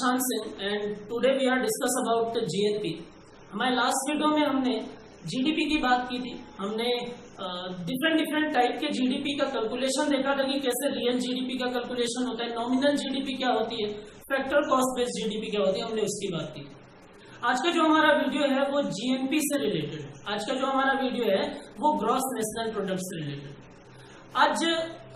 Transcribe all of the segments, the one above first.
Prashant Singh and today we are discuss about GNP. हमारे last video में हमने GDP की बात की थी। हमने डिफरेंट टाइप के जीडीपी का कैलकुलेशन देखा था कि कैसे रियल जीडीपी का कैलकुलेशन होता है, नॉमिनल जीडीपी क्या होती है, फैक्टर कॉस्ट बेस्ड जीडीपी क्या होती है, हमने उसकी बात की। आज का जो हमारा वीडियो है वो जीएनपी से रिलेटेड है। आज का जो हमारा वीडियो है वो ग्रॉस नेशनल प्रोडक्ट से रिलेटेड। आज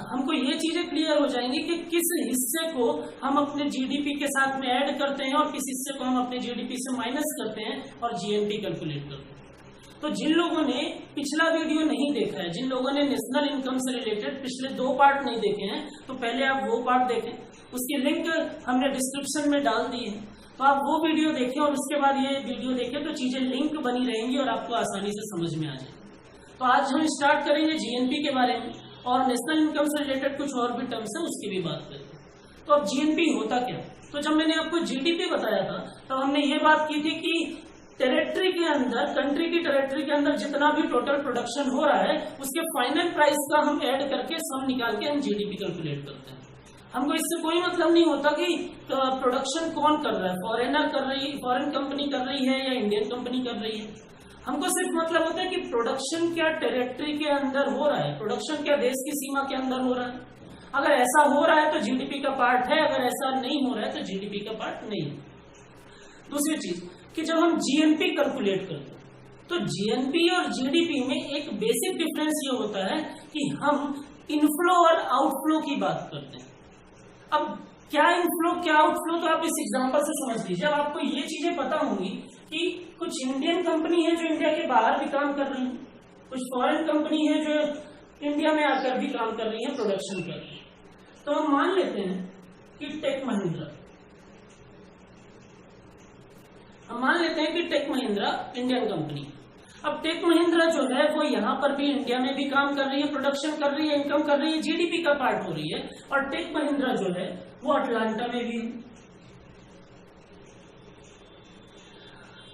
हमको ये चीजें क्लियर हो जाएंगी कि किस हिस्से को हम अपने जीडीपी के साथ में ऐड करते हैं और किस हिस्से को हम अपने जीडीपी से माइनस करते हैं और जीएनपी कैलकुलेट करते हैं। तो जिन लोगों ने पिछला वीडियो नहीं देखा है, जिन लोगों ने नेशनल इनकम से रिलेटेड पिछले 2 पार्ट नहीं देखे हैं, तो पहले आप वो पार्ट देखें। उसकी लिंक हमने डिस्क्रिप्शन में डाल दी है, तो आप वो वीडियो देखें और उसके बाद ये वीडियो देखें, तो चीजें लिंक बनी रहेंगी और आपको आसानी से समझ में आ जाएगी। तो आज हम स्टार्ट करेंगे जीएनपी के बारे में और नेशनल इनकम से रिलेटेड कुछ और भी टर्म्स है उसकी भी बात करेंगे। तो अब जीएनपी होता क्या? तो जब मैंने आपको जीडीपी बताया था तो हमने ये बात की थी कि टेरिटरी के अंदर, कंट्री की टेरिटरी के अंदर जितना भी टोटल प्रोडक्शन हो रहा है उसके फाइनल प्राइस का हम ऐड करके सम निकाल के हम जीडीपी कैलकुलेट करते हैं। हमको इससे कोई मतलब नहीं होता कि प्रोडक्शन कौन कर रहा है, फॉरेनर कर रही है, फॉरेन कंपनी कर रही है या इंडियन कंपनी कर रही है। हमको सिर्फ मतलब होता है कि प्रोडक्शन क्या टेरिटरी के अंदर हो रहा है, प्रोडक्शन क्या देश की सीमा के अंदर हो रहा है। अगर ऐसा हो रहा है तो जीडीपी का पार्ट है, अगर ऐसा नहीं हो रहा है तो जीडीपी का पार्ट नहीं है। दूसरी चीज कि जब हम जीएनपी कैलकुलेट करते हैं तो जीएनपी और जीडीपी में एक बेसिक डिफरेंस ये होता है कि हम इनफ्लो और आउटफ्लो की बात करते हैं। अब क्या इनफ्लो क्या आउटफ्लो, तो आप इस एग्जांपल से समझ लीजिए। अब आपको ये चीजें पता होंगी कि कुछ इंडियन कंपनी है जो इंडिया के बाहर भी काम कर रही है, कुछ फॉरेन कंपनी है जो इंडिया में आकर भी काम कर रही है, प्रोडक्शन कर रही है। तो हम मान लेते हैं कि टेक महिंद्रा, हम मान लेते हैं कि टेक महिंद्रा इंडियन कंपनी। अब टेक महिंद्रा जो है वो यहाँ पर भी इंडिया में भी काम कर रही है, प्रोडक्शन कर रही है, इनकम कर रही है, जीडीपी का पार्ट हो रही है। और टेक महिंद्रा जो है वो अटलांटा में भी है।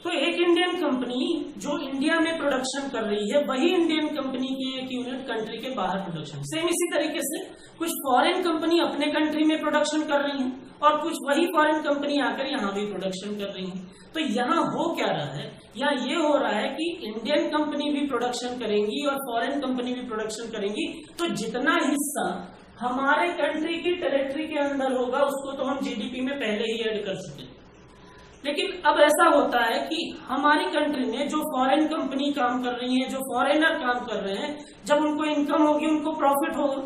तो एक इंडियन कंपनी जो इंडिया में प्रोडक्शन कर रही है वही इंडियन कंपनी की एक यूनिट कंट्री के बाहर प्रोडक्शन। सेम इसी तरीके से कुछ फॉरेन कंपनी अपने कंट्री में प्रोडक्शन कर रही है और कुछ वही फॉरेन कंपनी आकर यहाँ भी प्रोडक्शन कर रही है। तो यहाँ हो क्या रहा है, यहाँ ये हो रहा है कि इंडियन कंपनी भी प्रोडक्शन करेंगी और फॉरेन कंपनी भी प्रोडक्शन करेंगी। तो जितना हिस्सा हमारे कंट्री की टेरिटरी के अंदर होगा उसको तो हम जीडीपी में पहले ही ऐड कर सके। लेकिन अब ऐसा होता है कि हमारी कंट्री में जो फॉरेन कंपनी काम कर रही है, जो फॉरेनर काम कर रहे हैं, जब उनको इनकम होगी, उनको प्रॉफिट होगा,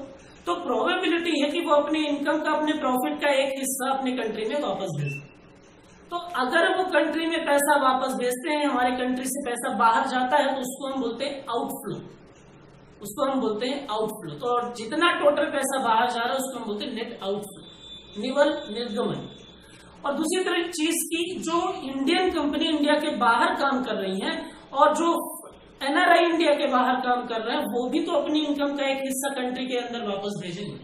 तो प्रोबेबिलिटी है कि वो अपने इनकम का, अपने प्रॉफिट का एक हिस्सा अपने कंट्री में वापस भेज। तो अगर वो कंट्री में पैसा वापस भेजते हैं, हमारे कंट्री से पैसा बाहर जाता है, तो उसको हम बोलते हैं आउटफ्लो, उसको हम बोलते हैं आउटफ्लो। तो जितना टोटल पैसा बाहर जा रहा है उसको हम बोलते हैं नेट आउटफ्लो, निवल निर्गमन। और दूसरी तरह चीज की जो इंडियन कंपनी इंडिया के बाहर काम कर रही है और जो एनआरआई इंडिया के बाहर काम कर रहे हैं वो भी तो अपनी इनकम का एक हिस्सा कंट्री के अंदर वापस भेजेंगे।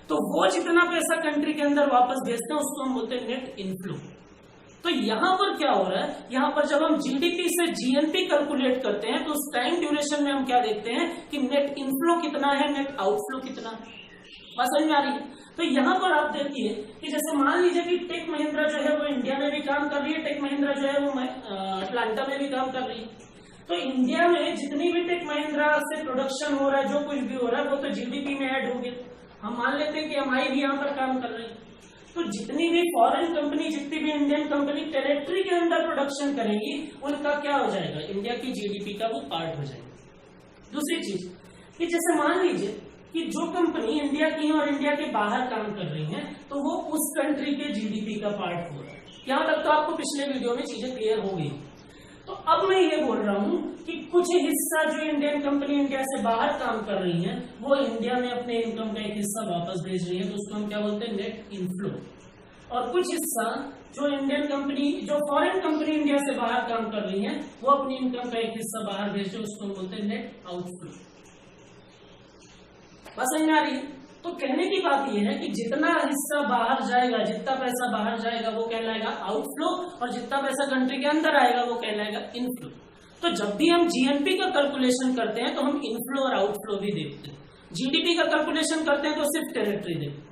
तो वो जितना पैसा कंट्री के अंदर वापस भेजते हैं उसको हम बोलते हैं नेट इनफ्लो। तो यहाँ पर क्या हो रहा है, यहाँ पर जब हम जीडीपी से जीएनपी कैलकुलेट करते हैं तो उस टाइम ड्यूरेशन में हम क्या देखते हैं कि नेट इनफ्लो कितना है, नेट आउटफ्लो कितना है। बात समझ में आ रही है? तो यहाँ पर आप देखिए कि जैसे मान लीजिए कि टेक महिंद्रा जो है वो इंडिया में भी काम कर रही है, टेक महिंद्रा जो है वो अटलांटा में भी काम कर रही है। तो इंडिया में जितनी भी टेक महिंद्रा से प्रोडक्शन हो रहा है, जो कुछ भी हो रहा है, वो तो जीडीपी में ऐड होगी। हम मान लेते हैं कि एमआई भी यहाँ पर काम कर रही है। तो जितनी भी फॉरेन कंपनी, जितनी भी इंडियन कंपनी टेरिटरी के अंदर प्रोडक्शन करेगी उनका क्या हो जाएगा, इंडिया की जीडीपी का वो पार्ट हो जाएगा। दूसरी चीज कि जैसे मान लीजिए कि जो कंपनी इंडिया की और इंडिया के बाहर काम कर रही है तो वो उस कंट्री के जीडीपी का पार्ट हो रहा है। यहाँ तक तो आपको पिछले वीडियो में चीजें क्लियर हो गई। तो अब मैं ये बोल रहा हूँ कि कुछ हिस्सा जो इंडियन कंपनी इंडिया से बाहर काम कर रही है वो इंडिया में अपने इनकम का एक हिस्सा वापस भेज रही है, तो उसको हम क्या बोलते हैं, नेट इनफ्लो। और कुछ हिस्सा जो इंडियन कंपनी, जो फॉरेन कंपनी इंडिया से बाहर काम कर रही है वो अपनी इनकम का एक हिस्सा बाहर भेज रही है, उसको हम बोलते हैं नेट आउटफ्लो। बस समझ में आ रही है? तो कहने की बात यह है कि जितना हिस्सा बाहर जाएगा, जितना पैसा बाहर जाएगा वो कहलाएगा आउटफ्लो और जितना पैसा कंट्री के अंदर आएगा वो कहलाएगा इनफ्लो। तो जब भी हम जीएनपी का कैलकुलेशन करते हैं तो हम इनफ्लो और आउटफ्लो भी देखते हैं। जीडीपी का कैलकुलेशन करते हैं तो सिर्फ टेरिटरी देखते हैं।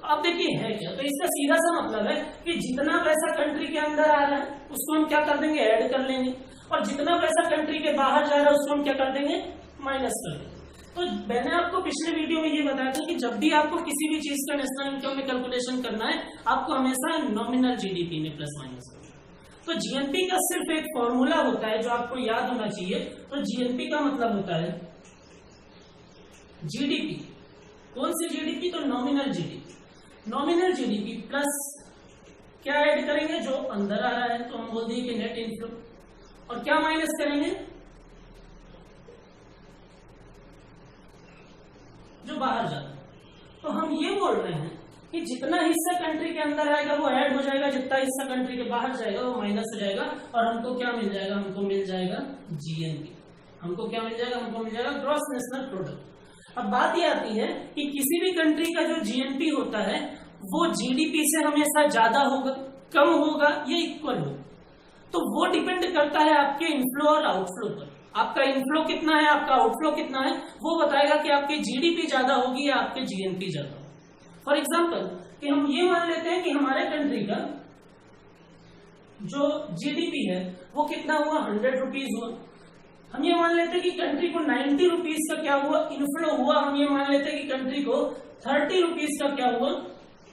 अब देखिए है क्या, तो इसका सीधा सा मतलब है कि जितना पैसा कंट्री के अंदर आ रहा है उसको हम क्या कर देंगे, ऐड कर लेंगे, और जितना पैसा कंट्री के बाहर जा रहा है उसको हम क्या कर देंगे, माइनस कर देंगे। तो मैंने आपको पिछले वीडियो में ये बताया था कि जब भी आपको किसी भी चीज का नेशनल इनकम में कैलकुलेशन करना है, आपको हमेशा नॉमिनल जीडीपी में प्लस माइनस करना है। तो जीएनपी का सिर्फ एक फॉर्मूला होता है जो आपको याद होना चाहिए। तो जीएनपी का मतलब होता है जीडीपी। कौन सी जीडीपी, तो nominal GDP. Nominal GDP plus क्या ऐड करेंगे, जो अंदर आ रहा है, तो हम बोल दिए कि नेट इनफ्लो, और क्या माइनस करेंगे, जो बाहर जाता है। तो हम ये बोल रहे हैं कि जितना हिस्सा कंट्री के अंदर आएगा वो ऐड हो जाएगा, जितना हिस्सा कंट्री के बाहर जाएगा वो माइनस हो जाएगा, और हमको क्या मिल जाएगा, हमको मिल जाएगा जीएनपी। हमको क्या मिल जाएगा, हमको मिल जाएगा ग्रॉस नेशनल प्रोडक्ट। अब बात ये आती है कि किसी भी कंट्री का जो जीएनपी होता है वो जीडीपी से हमेशा ज्यादा होगा, कम होगा या इक्वल होगा। तो वो डिपेंड करता है आपके इनफ्लो और आउटफ्लो पर। आपका इनफ्लो कितना है, आपका आउटफ्लो कितना है, वो बताएगा कि आपकी जीडीपी ज्यादा होगी या आपके जीएनपी ज्यादा होगी। फॉर एग्जाम्पल कि हम ये मान लेते हैं कि हमारे कंट्री का जो जीडीपी है वो कितना हुआ, 100 रुपीज हुआ। हम ये मान लेते हैं कि कंट्री को 90 रुपीज का क्या हुआ, इनफ्लो हुआ। हम ये मान लेते हैं कि कंट्री को 30 रुपीज का क्या हुआ,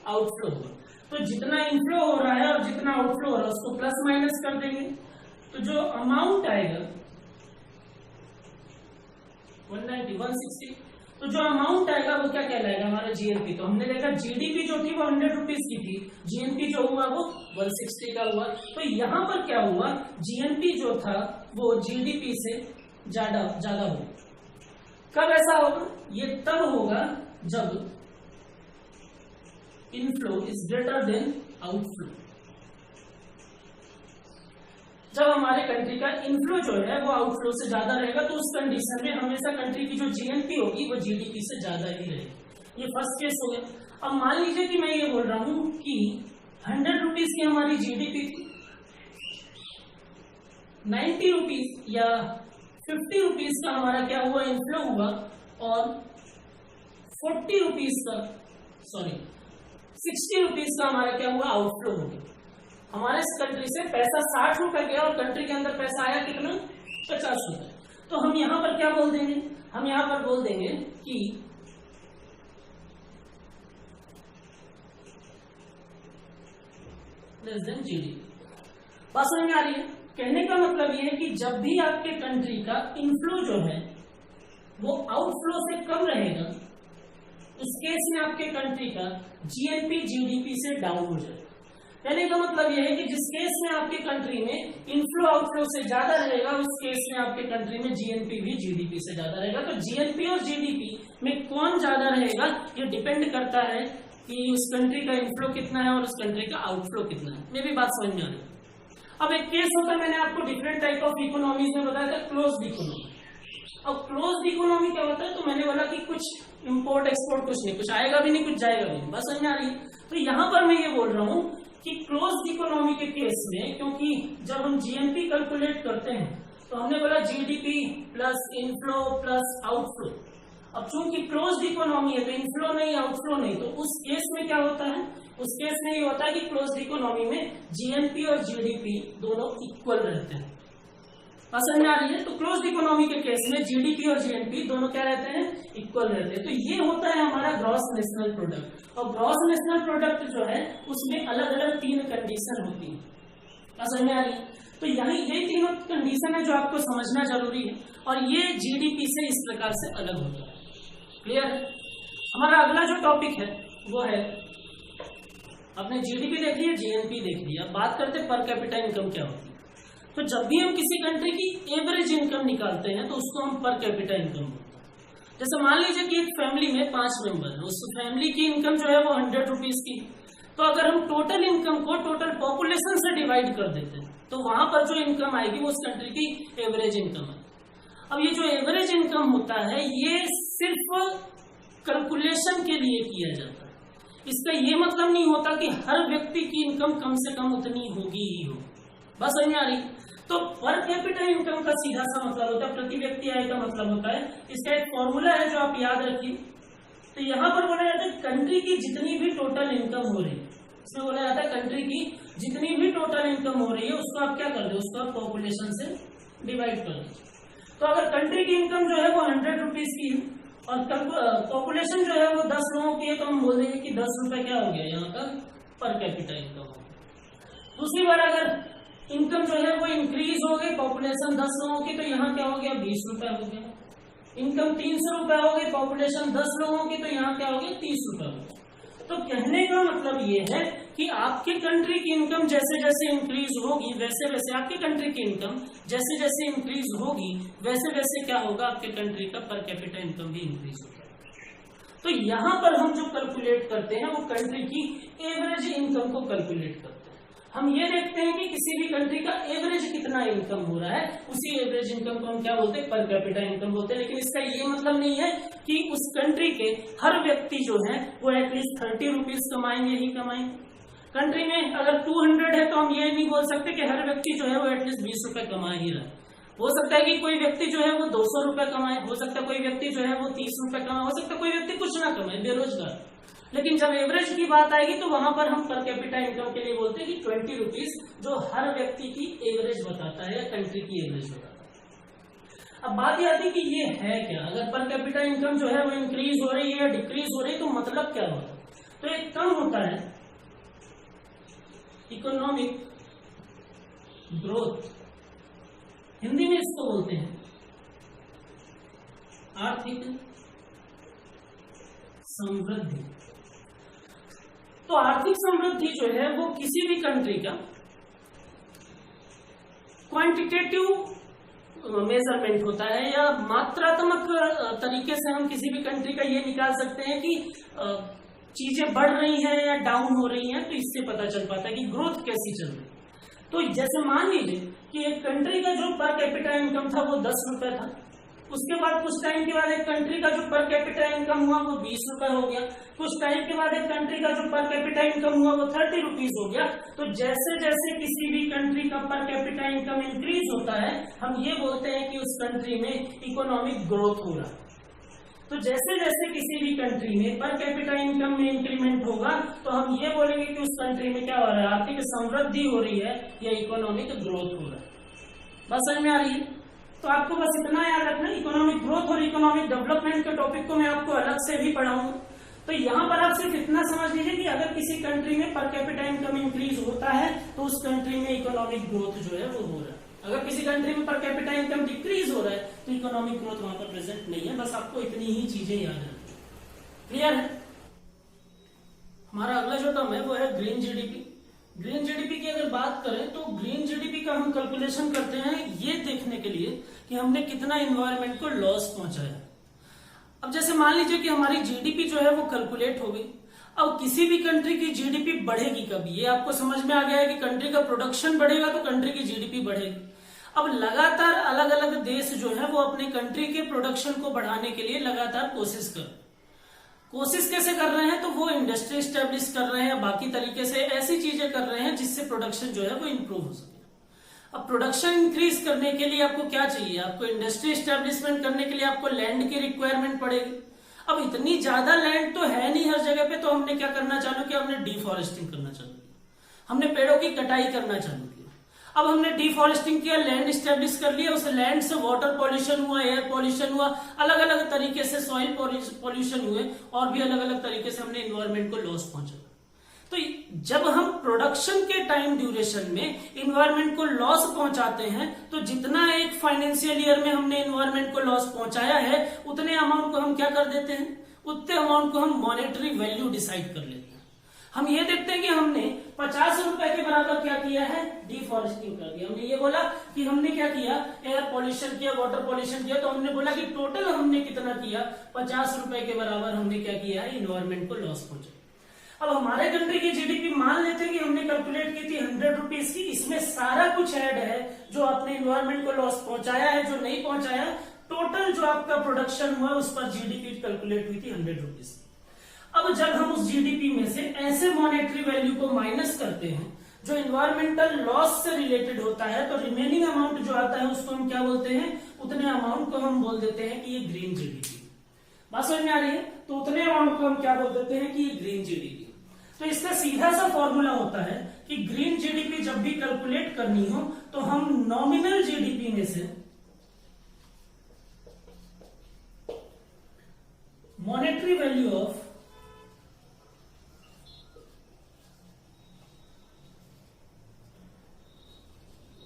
आउटफ्लो हुआ। तो जितना इनफ्लो हो रहा है और जितना आउटफ्लो हो रहा है उसको प्लस माइनस कर देंगे, तो जो अमाउंट आएगा 190, 160, तो जो अमाउंट आएगा वो क्या कहलाएगा, हमारा जीएनपी। तो हमने देखा जीडीपी जो थी वो 100 रुपीज की थी, जीएनपी जो हुआ वो 160 का हुआ। तो यहां पर क्या हुआ, जीएनपी जो था वो जीडीपी से ज्यादा होगा। कब ऐसा होगा, ये तब होगा जब inflow is greater than outflow. जब हमारे कंट्री का इनफ्लो जो है वो आउटफ्लो से ज्यादा रहेगा, तो उस कंडीशन में हमेशा कंट्री की जो जीएनपी होगी वो जीडीपी से ज्यादा ही रहेगी। ये फर्स्ट केस हो गया। अब मान लीजिए कि मैं ये बोल रहा हूं कि 100 रुपीज की हमारी जीडीपी थी, 90 रुपीज या 50 रुपीज का हमारा क्या हुआ, इनफ्लो हुआ, और 40 रुपीज का 60 रुपीज का हमारा क्या हुआ, आउटफ्लो हो गया। हमारे इस कंट्री से पैसा 60 रुपए गया और कंट्री के अंदर पैसा आया कितना, 50 रुपए। तो हम यहां पर क्या बोल देंगे, हम यहां पर बोल देंगे कि लेस देन जीडीपी। बात समझ में आ रही है? कहने का मतलब ये है कि जब भी आपके कंट्री का इनफ्लो जो है वो आउटफ्लो से कम रहेगा, उस केस में आपके कंट्री का जीएनपी जीडीपी से डाउन हो जाएगा। कहने का मतलब यह है कि जिस केस में आपके कंट्री में इनफ्लो आउटफ्लो से ज्यादा रहेगा, उस केस में आपके कंट्री में जीएनपी भी जीडीपी से ज्यादा रहेगा। तो जीएनपी और जीडीपी में कौन ज्यादा रहेगा, ये डिपेंड करता है कि उस कंट्री का इनफ्लो कितना है और उस कंट्री का आउटफ्लो कितना है। मेरी बात समझ में आ रही है? अब एक केस होता है, मैंने आपको डिफरेंट टाइप ऑफ इकोनॉमीज में बताया था, क्लोज्ड इकोनॉमी। अब क्लोज्ड इकोनॉमी क्या होता है, तो मैंने बोला कि कुछ इंपोर्ट एक्सपोर्ट कुछ नहीं, कुछ आएगा भी नहीं, कुछ जाएगा भी नहीं। बस समझ में आ रही है? तो यहां पर मैं ये बोल रहा हूं कि क्लोज्ड इकोनॉमी के केस में, क्योंकि जब हम जीएनपी कैलकुलेट करते हैं तो हमने बोला GDP plus inflow plus outflow. अब चूंकि क्लोज्ड इकोनॉमी है तो इनफ्लो नहीं आउटफ्लो नहीं, तो उस केस में क्या होता है, उस केस में ये होता है कि क्लोज्ड इकोनॉमी में जीएनपी और जीडीपी दोनों इक्वल रहते हैं। समझ में आ रही है? तो क्लोज्ड इकोनॉमी के केस में जीडीपी और जीएनपी दोनों क्या रहते हैं, इक्वल रहते हैं। तो ये होता है हमारा ग्रॉस नेशनल प्रोडक्ट। और ग्रॉस नेशनल प्रोडक्ट जो है उसमें अलग अलग 3 कंडीशन होती है। समझ में आ रही है? तो ये तीनों कंडीशन है जो आपको समझना जरूरी है, और ये जीडीपी से इस प्रकार से अलग होता है। क्लियर है? हमारा अगला जो टॉपिक है वो है, आपने जीडीपी देख लिया, जीएनपी देख लिया, बात करते पर कैपिटा इनकम क्या होती है। तो जब भी हम किसी कंट्री की एवरेज इनकम निकालते हैं तो उसको हम पर कैपिटा इनकम बोलते हैं। जैसे मान लीजिए कि एक फैमिली में 5 मेंबर है, उस फैमिली की इनकम जो है वो 100 रुपीज की। तो अगर हम टोटल इनकम को टोटल पॉपुलेशन से डिवाइड कर देते हैं तो वहां पर जो इनकम आएगी वो उस कंट्री की एवरेज इनकम है। अब ये जो एवरेज इनकम होता है ये सिर्फ कैलकुलेशन के लिए किया जाता है। इसका ये मतलब नहीं होता कि हर व्यक्ति की इनकम कम से कम उतनी होगी ही हो। बस समझ में आ रही? तो पर कैपिटा इनकम का सीधा सा मतलब होता है, प्रति व्यक्ति आय का मतलब होता है। इसका एक फॉर्मूला है जो आप याद रखिए, तो यहाँ पर बोला जाता है कंट्री की जितनी भी टोटल इनकम हो रही है, इसमें बोला जाता है कंट्री की जितनी भी टोटल इनकम हो रही है उसको आप क्या कर दो, उसको आप पॉपुलेशन से डिवाइड कर दो। तो अगर कंट्री की इनकम जो है वो 100 रुपीज की है और पॉपुलेशन जो है वो 10 लोगों की है, तो हम बोल देंगे कि 10 रुपए क्या हो गया यहाँ का पर कैपिटा इनकम हो गया। दूसरी बार अगर इनकम जो है वो इंक्रीज हो गई, पॉपुलेशन 10 लोगों की, तो यहाँ क्या हो गया 20 रुपए हो गया। इनकम 300 रुपए हो गई, पॉपुलेशन 10 लोगों की, तो यहाँ क्या हो गया 30 रुपए हो गया। तो कहने का मतलब ये है कि आपके कंट्री की इनकम जैसे जैसे इंक्रीज होगी वैसे वैसे आपके कंट्री की इनकम जैसे जैसे इंक्रीज होगी वैसे वैसे क्या होगा, आपके कंट्री का पर कैपिटा इनकम भी इंक्रीज होगा। तो यहाँ पर हम जो कैलकुलेट करते हैं वो कंट्री की एवरेज इनकम को कैलकुलेट करते हैं। हम ये देखते हैं कि किसी भी कंट्री का एवरेज कितना इनकम हो रहा है, उसी एवरेज इनकम को हम क्या बोलते हैं, पर कैपिटा इनकम बोलते हैं। लेकिन इसका ये मतलब नहीं है कि उस कंट्री के हर व्यक्ति जो है वो एटलीस्ट 30 रुपीज कमाएंगे ही कमाएंगे। कंट्री में अगर 200 है तो हम ये नहीं बोल सकते कि हर व्यक्ति जो है वो एटलीस्ट 20 रुपए कमा ही रहा है। हो सकता है कि कोई व्यक्ति जो है वो 200 रुपए कमाए, हो सकता है कोई व्यक्ति जो है वो 30 रुपए कमाए, हो सकता है कोई व्यक्ति कुछ ना कमाए, बेरोजगार। लेकिन जब एवरेज की बात आएगी तो वहां पर हम पर कैपिटा इनकम के लिए बोलते हैं कि 20 रुपीज जो हर व्यक्ति की एवरेज बताता है या कंट्री की एवरेज बताता है। अब बात यह आती कि ये है क्या, अगर पर कैपिटा इनकम जो है वो इंक्रीज हो रही है या डिक्रीज हो रही है तो मतलब क्या होता है। तो एक टर्म होता है इकोनॉमिक ग्रोथ, हिंदी में इसको बोलते हैं आर्थिक समृद्धि। तो आर्थिक समृद्धि जो है वो किसी भी कंट्री का क्वांटिटेटिव मेजरमेंट होता है या मात्रात्मक तरीके से हम किसी भी कंट्री का ये निकाल सकते हैं कि चीजें बढ़ रही हैं या डाउन हो रही हैं, तो इससे पता चल पाता है कि ग्रोथ कैसी चल रही है। तो जैसे मान लीजिए कि एक कंट्री का जो पर कैपिटा इनकम था वो 10 रुपए था, उसके बाद कुछ टाइम के बाद एक कंट्री का जो पर कैपिटा इनकम हुआ वो 20 रुपए हो गया, कुछ टाइम के बाद एक कंट्री का जो पर कैपिटा इनकम हुआ वो 30 रुपीज हो गया। तो जैसे जैसे किसी भी कंट्री का पर कैपिटा इनकम इंक्रीज होता है हम ये बोलते हैं कि उस कंट्री में इकोनॉमिक ग्रोथ हो रहा है। तो जैसे जैसे किसी भी कंट्री में पर कैपिटा इनकम में इंक्रीमेंट होगा तो हम ये बोलेंगे कि उस कंट्री में क्या हो रहा है, आर्थिक समृद्धि हो रही है या इकोनॉमिक ग्रोथ हो रहा है। बस समझ में आ रही है। तो आपको बस इतना याद रखना, इकोनॉमिक ग्रोथ और इकोनॉमिक डेवलपमेंट के टॉपिक को मैं आपको अलग से भी पढ़ाऊंगा। तो यहाँ पर आप सिर्फ इतना समझ लीजिए कि अगर किसी कंट्री में पर कैपिटा इनकम इंक्रीज होता है तो उस कंट्री में इकोनॉमिक ग्रोथ जो है वो हो रहा है। अगर किसी कंट्री में पर कैपिटा इनकम डिक्रीज हो रहा है तो इकोनॉमिक ग्रोथ वहां पर प्रेजेंट नहीं है। बस आपको इतनी ही चीजें याद रखनी। क्लियर है। हमारा अगला जो टर्म है वो है ग्रीन जीडीपी। ग्रीन जीडीपी की अगर बात करें तो ग्रीन जीडीपी का हम कैलकुलेशन करते हैं ये देखने के लिए कि हमने कितना इन्वायरमेंट को लॉस पहुंचाया। अब जैसे मान लीजिए कि हमारी जीडीपी जो है वो कैलकुलेट हो गई। अब किसी भी कंट्री की जीडीपी बढ़ेगी कभी, ये आपको समझ में आ गया है कि कंट्री का प्रोडक्शन बढ़ेगा तो कंट्री की जीडीपी बढ़ेगी। अब लगातार अलग अलग देश जो है वो अपने कंट्री के प्रोडक्शन को बढ़ाने के लिए लगातार कोशिश कैसे कर रहे हैं, तो वो इंडस्ट्री स्टैब्लिश कर रहे हैं, बाकी तरीके से ऐसी चीजें कर रहे हैं जिससे प्रोडक्शन जो है वो इंप्रूव हो सके। अब प्रोडक्शन इंक्रीज करने के लिए आपको क्या चाहिए, आपको इंडस्ट्री स्टैब्लिशमेंट करने के लिए आपको लैंड की रिक्वायरमेंट पड़ेगी। अब इतनी ज्यादा लैंड तो है नहीं हर जगह पे, तो हमने क्या करना चालू किया, हमने डिफॉरेस्टिंग करना चालू किया, हमने पेड़ों की कटाई करना चालू किया। अब हमने डिफॉरेस्टिंग किया, लैंड स्टैब्लिश कर लिया, उस लैंड से वाटर पॉल्यूशन हुआ, एयर पॉल्यूशन हुआ, अलग अलग तरीके से सॉइल पॉल्यूशन हुए और भी अलग अलग तरीके से हमने इन्वायरमेंट को लॉस पहुंचा। तो जब हम प्रोडक्शन के टाइम ड्यूरेशन में इन्वायरमेंट को लॉस पहुंचाते हैं तो जितना एक फाइनेंशियल ईयर में हमने इन्वायरमेंट को लॉस पहुंचाया है उतने अमाउंट को हम क्या कर देते हैं, उतने अमाउंट को हम मॉनेटरी वैल्यू डिसाइड कर लेते हैं। हम ये देखते हैं कि हमने 50 रुपए के बराबर क्या किया है, डिफॉरेस्टिंग कर दिया। हमने ये बोला कि हमने क्या किया, एयर पॉल्यूशन किया, वाटर पॉल्यूशन किया, तो हमने बोला कि टोटल हमने कितना किया, 50 रुपए के बराबर हमने क्या किया है, इन्वायरमेंट को लॉस पहुंचाया। अब हमारे कंट्री की जीडीपी मान लेते हैं कि हमने कैलकुलेट की थी 100 रुपीज की, इसमें सारा कुछ ऐड है जो आपने इन्वायरमेंट को लॉस पहुंचाया है, जो नहीं पहुंचाया, टोटल जो आपका प्रोडक्शन हुआ उस पर जीडीपी कैलकुलेट हुई थी 100 रुपीज। अब जब हम उस जीडीपी में से ऐसे मॉनेटरी वैल्यू को माइनस करते हैं जो इन्वायरमेंटल लॉस से रिलेटेड होता है, तो रिमेनिंग अमाउंट जो आता है उसको हम क्या बोलते हैं, उतने अमाउंट को हम बोल देते हैं कि ये ग्रीन जीडीपी। बात समझ में आ रही है? तो उतने अमाउंट को हम क्या बोल देते हैं कि ग्रीन जीडीपी। तो इसका सीधा सा फॉर्मूला होता है कि ग्रीन जीडीपी जब भी कैलकुलेट करनी हो तो हम नॉमिनल जीडीपी में से monetary value of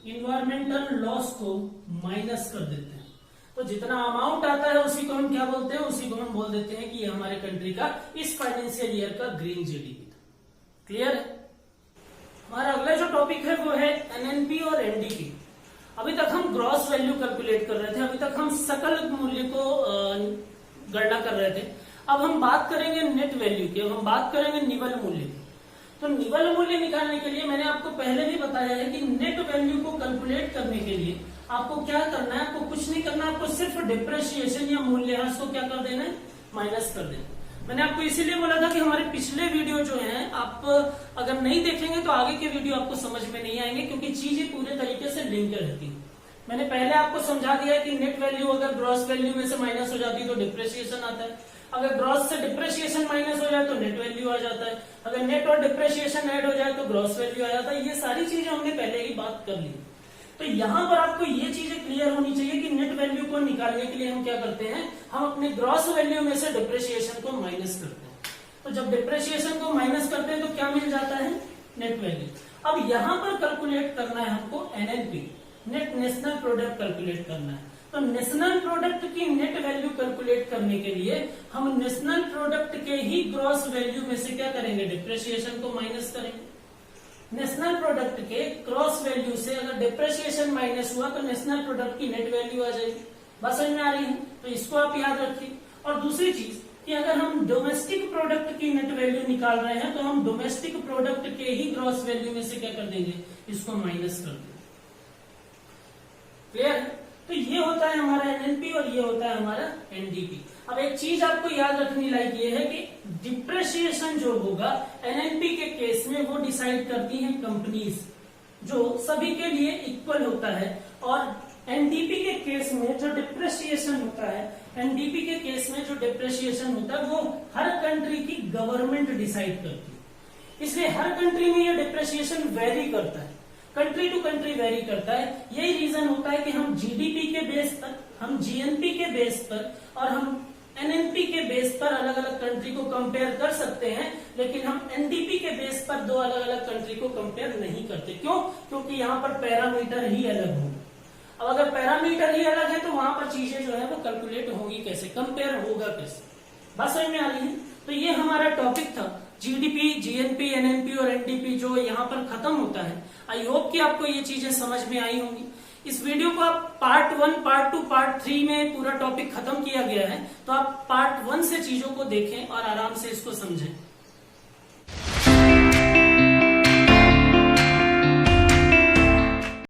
environmental loss को माइनस कर देते हैं। तो जितना अमाउंट आता है उसी को हम क्या बोलते हैं, उसी को हम बोल देते हैं कि ये हमारे कंट्री का इस फाइनेंशियल ईयर का ग्रीन जीडीपी था। क्लियर है? हमारा अगला जो टॉपिक है वो है एनएनपी और एनडीपी। अभी तक हम ग्रॉस वैल्यू कैलकुलेट कर रहे थे, अभी तक हम सकल मूल्य को गणना कर रहे थे। अब हम बात करेंगे नेट वैल्यू की, अब हम बात करेंगे निवल मूल्य की। तो निवल मूल्य निकालने के लिए मैंने आपको पहले भी बताया है कि नेट वैल्यू को कैलकुलेट करने के लिए आपको क्या करना है, आपको कुछ नहीं करना, आपको सिर्फ डिप्रेशिएशन या मूल्यह्रास को क्या कर देना है, माइनस कर देना। मैंने आपको इसीलिए बोला था कि हमारे पिछले वीडियो जो हैं आप अगर नहीं देखेंगे तो आगे के वीडियो आपको समझ में नहीं आएंगे, क्योंकि चीजें पूरे तरीके से लिंक रहती है। मैंने पहले आपको समझा दिया है कि नेट वैल्यू अगर ग्रॉस वैल्यू में से माइनस हो जाती है तो डिप्रेशिएशन आता है, अगर ग्रॉस से डिप्रेशिएशन माइनस हो जाए तो नेट वैल्यू आ जाता है, अगर नेट और डिप्रेशिएशन ऐड हो जाए तो ग्रॉस वैल्यू आ जाता है। ये सारी चीजें हमने पहले ही बात कर ली। तो यहां पर आपको ये चीजें क्लियर होनी चाहिए कि नेट वैल्यू को निकालने के लिए हम क्या करते हैं, हम अपने ग्रॉस वैल्यू में से डिप्रेशिएशन को माइनस करते हैं। तो जब डिप्रेशिएशन को माइनस करते हैं तो क्या मिल जाता है, नेट वैल्यू। अब यहां पर कैलकुलेट करना है हमको NNP, net national product calculate करना है। तो नेशनल प्रोडक्ट की नेट वैल्यू कैलकुलेट करने के लिए हम नेशनल प्रोडक्ट के ही ग्रॉस वैल्यू में से क्या करेंगे, डिप्रेशिएशन को माइनस करेंगे। नेशनल प्रोडक्ट के क्रॉस वैल्यू से अगर डिप्रेशिएशन माइनस हुआ तो नेशनल प्रोडक्ट की नेट वैल्यू आ जाएगी। बात समझ में आ रही है? तो इसको आप याद रखिए। और दूसरी चीज कि अगर हम डोमेस्टिक प्रोडक्ट की नेट वैल्यू निकाल रहे हैं तो हम डोमेस्टिक प्रोडक्ट के ही ग्रॉस वैल्यू में से क्या कर देंगे, इसको माइनस कर देंगे। क्लियर है? तो ये होता है हमारा एनएनपी और ये होता है हमारा एनडीपी। अब एक चीज आपको याद रखने लायक ये है कि डिप्रेशिएशन जो होगा एनएनपी के केस में वो डिसाइड करती हैं कंपनीज, जो सभी के लिए इक्वल होता है। और एनडीपी के केस में जो डिप्रेशिएशन होता है, एनडीपी के केस में जो डिप्रेशिएशन होता है वो हर कंट्री की गवर्नमेंट डिसाइड करती है। इसलिए हर कंट्री में ये डिप्रेशिएशन वेरी करता है, कंट्री टू कंट्री वेरी करता है। यही रीजन होता है कि हम जीडीपी के बेस पर, हम जीएनपी के बेस पर और हम एनएनपी के बेस पर अलग अलग कंट्री को कंपेयर कर सकते हैं, लेकिन हम एनडीपी के बेस पर दो अलग अलग कंट्री को कंपेयर नहीं करते। क्यों? क्योंकि यहाँ पर पैरामीटर ही अलग होंगे। अब अगर पैरामीटर ही अलग है तो वहां पर चीजें जो है वो कैलकुलेट होंगी कैसे, कंपेयर होगा कैसे। बात समझ में आ रही है? तो ये हमारा टॉपिक था जीडीपी, जीएनपी, एनएनपी और एनडीपी जो यहाँ पर खत्म होता है। आई होप कि आपको ये चीजें समझ में आई होंगी। इस वीडियो को आप पार्ट 1, पार्ट 2, पार्ट 3 में पूरा टॉपिक खत्म किया गया है, तो आप पार्ट 1 से चीजों को देखें और आराम से इसको समझें।